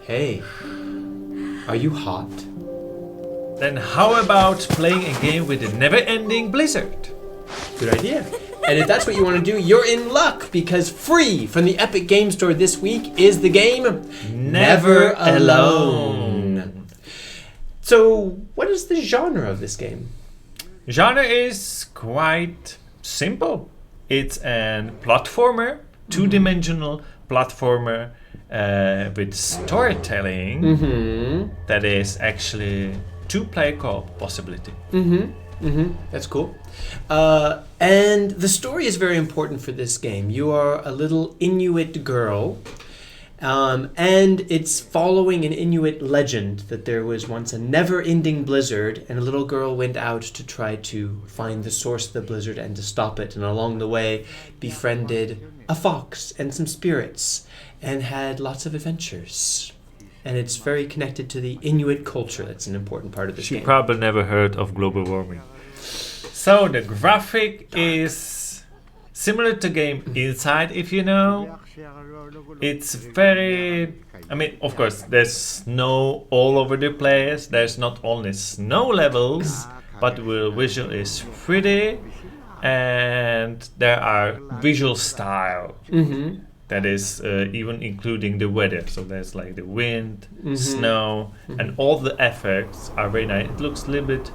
Hey, are you hot? Then how about playing a game with a never-ending blizzard? Good idea. And if that's what you want to do, you're in luck, because free from the Epic Game Store this week is the game Never Alone. So, what is the genre of this game? Genre is quite simple. It's a platformer, two-dimensional platformer with storytelling that is actually two-player co-op possibility. That's cool. And the story is very important for this game. You are a little Inuit girl, and it's following an Inuit legend that there was once a never-ending blizzard, and a little girl went out to try to find the source of the blizzard and to stop it, and along the way befriended a fox and some spirits, and had lots of adventures. And it's very connected to the Inuit culture. That's an important part of this game. She probably never heard of global warming. So the graphic is similar to game Inside, if you know. It's very... I mean, of course, there's snow all over the place. There's not only snow levels, but the visual is pretty. And there are visual style. That is even including the weather. So there's like the wind, snow, and all the effects are very nice. It looks a little bit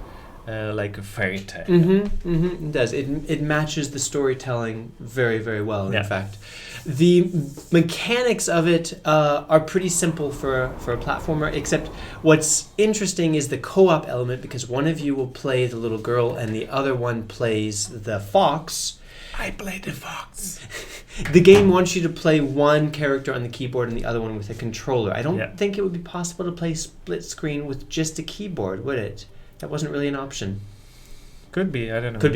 like a fairy tale. It does. It matches the storytelling very, very well, in fact. The mechanics of it are pretty simple for a platformer, except what's interesting is the co-op element, because one of you will play the little girl and the other one plays the fox. I play the fox. The game wants you to play one character on the keyboard and the other one with a controller. I don't think it would be possible to play split screen with just a keyboard, would it? That wasn't really an option. Could be, I don't know. Could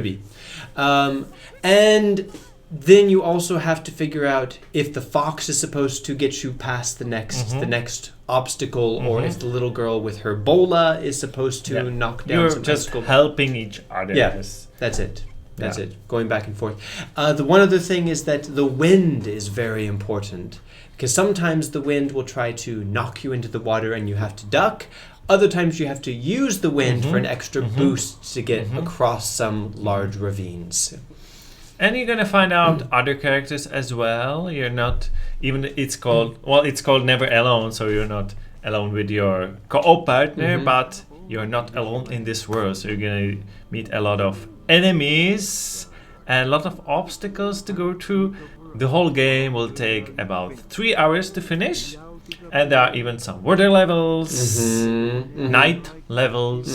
be. And then you also have to figure out if the fox is supposed to get you past the next obstacle, or if the little girl with her bola is supposed to knock down some obstacle. You're just helping each other. Yeah, that's it. That's it, going back and forth. The one other thing is that the wind is very important, because sometimes the wind will try to knock you into the water and you have to duck. Other times you have to use the wind for an extra boost to get across some large ravines. And you're going to find out other characters as well. You're not, even it's called Never Alone, so you're not alone with your co-op partner, but you're not alone in this world. So you're going to meet a lot of enemies and a lot of obstacles to go through. The whole game will take about 3 hours to finish, and there are even some water levels, night levels.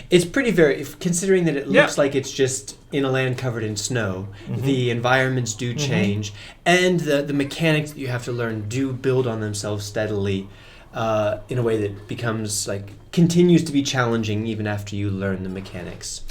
It's pretty considering that it looks like it's just in a land covered in snow. The environments do change, and the mechanics that you have to learn do build on themselves steadily in a way that continues to be challenging even after you learn the mechanics.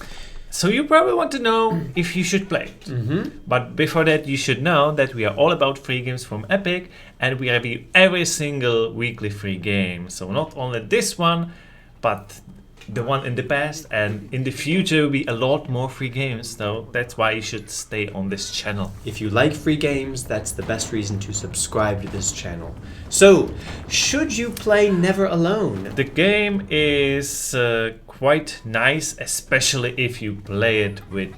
So you probably want to know if you should play it. But before that, you should know that we are all about free games from Epic, and we review every single weekly free game. So not only this one, but the one in the past, and in the future will be a lot more free games. So that's why you should stay on this channel. If you like free games, that's the best reason to subscribe to this channel. So, should you play Never Alone? The game is quite nice, especially if you play it with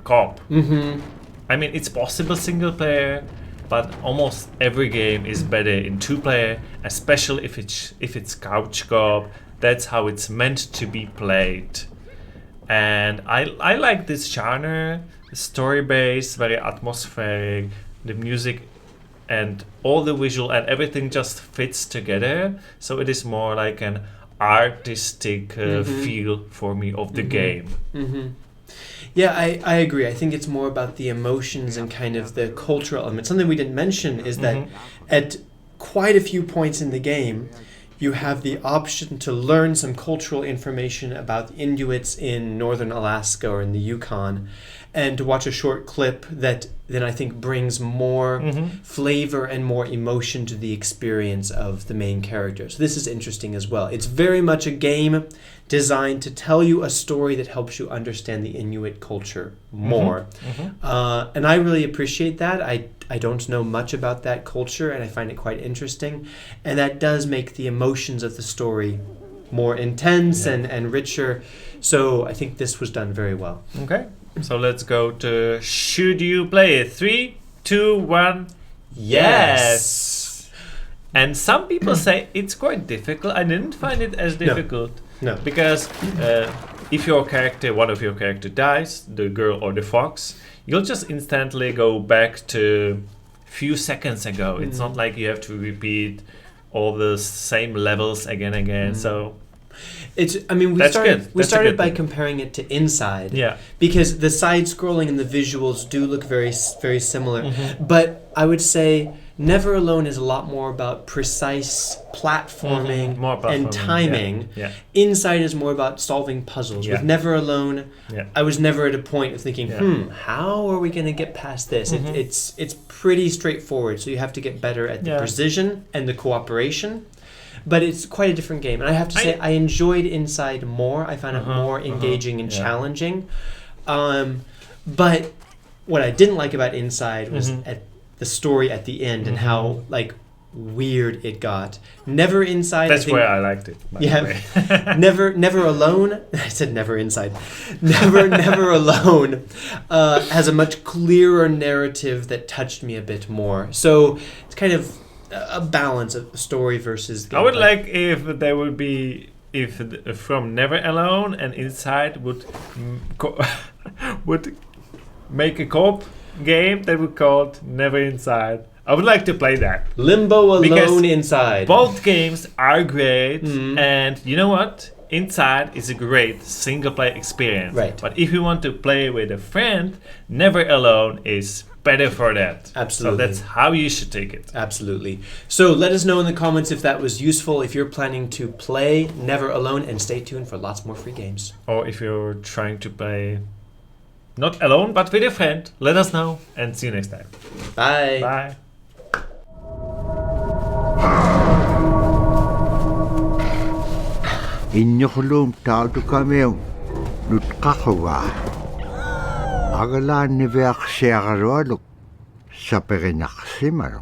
co-op. I mean, it's possible single player, but almost every game is better in two player, especially if it's couch co-op. That's how it's meant to be played. And I like this genre, story-based, very atmospheric, the music and all the visual and everything just fits together. So it is more like an artistic feel for me of the game. Yeah, I agree. I think it's more about the emotions and kind of the cultural element. Something we didn't mention is that at quite a few points in the game, you have the option to learn some cultural information about the Inuits in northern Alaska or in the Yukon, and to watch a short clip that then I think brings more flavor and more emotion to the experience of the main character. So this is interesting as well. It's very much a game designed to tell you a story that helps you understand the Inuit culture more. And I really appreciate that. I I don't know much about that culture, and I find it quite interesting. And that does make the emotions of the story more intense and richer. So I think this was done very well. Okay, so let's go to Should You Play It? 3, 2, 1. Yes! And some people say it's quite difficult. I didn't find it as difficult. No. Because if one of your character dies, the girl or the fox, you'll just instantly go back to few seconds ago. It's not like you have to repeat all the same levels again. So we started by comparing it to Inside. Yeah. Because the side scrolling and the visuals do look very, very similar. But I would say Never Alone is a lot more about precise platforming and timing. Yeah. Inside is more about solving puzzles. With Never Alone, I was never at a point of thinking, how are we going to get past this? It's pretty straightforward, so you have to get better at the precision and the cooperation. But it's quite a different game. And I have to say, I enjoyed Inside more. I found it more engaging and challenging. But what I didn't like about Inside was the story at the end and how weird it got. Never Inside. That's where I liked it. Never Alone. I said Never Inside. Never Alone has a much clearer narrative that touched me a bit more. So it's kind of a balance of story versus gameplay. I would like if there would be from Never Alone and Inside would make a co-op game that would called Never Inside. I would like to play that. Limbo Alone Inside. Both games are great, and you know what? Inside is a great single-player experience. Right. But if you want to play with a friend, Never Alone is better for that. Absolutely. So that's how you should take it. Absolutely. So let us know in the comments if that was useful, if you're planning to play Never Alone, and stay tuned for lots more free games. Or if you're trying to play not alone, but with a friend, let us know, and see you next time. Bye. Bye. Inyokulum tautu kameu nutkakawa. Agalan ni veak siya karwaluk sa perinaksimarok.